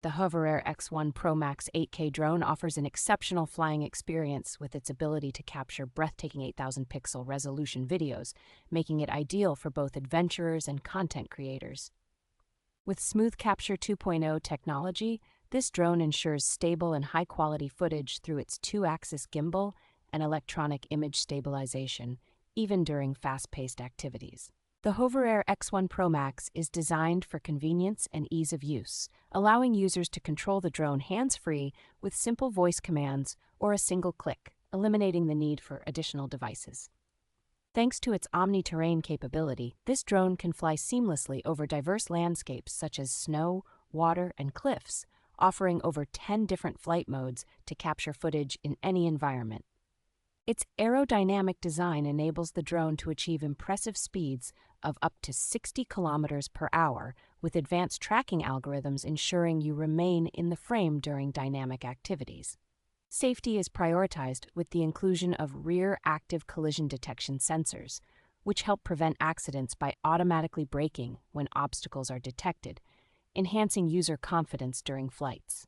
The HOVERAir X1 PROMAX 8K drone offers an exceptional flying experience with its ability to capture breathtaking 8,000 pixel resolution videos, making it ideal for both adventurers and content creators. With SmoothCapture 2.0 technology, this drone ensures stable and high-quality footage through its two-axis gimbal and electronic image stabilization, even during fast-paced activities. The HOVERair X1 ProMax is designed for convenience and ease of use, allowing users to control the drone hands-free with simple voice commands or a single click, eliminating the need for additional devices. Thanks to its OmniTerrain capability, this drone can fly seamlessly over diverse landscapes such as snow, water, and cliffs, offering over 10 different flight modes to capture footage in any environment. Its aerodynamic design enables the drone to achieve impressive speeds of up to 60 kilometers per hour, with advanced tracking algorithms ensuring you remain in the frame during dynamic activities. Safety is prioritized with the inclusion of rear active collision detection sensors, which help prevent accidents by automatically braking when obstacles are detected, enhancing user confidence during flights.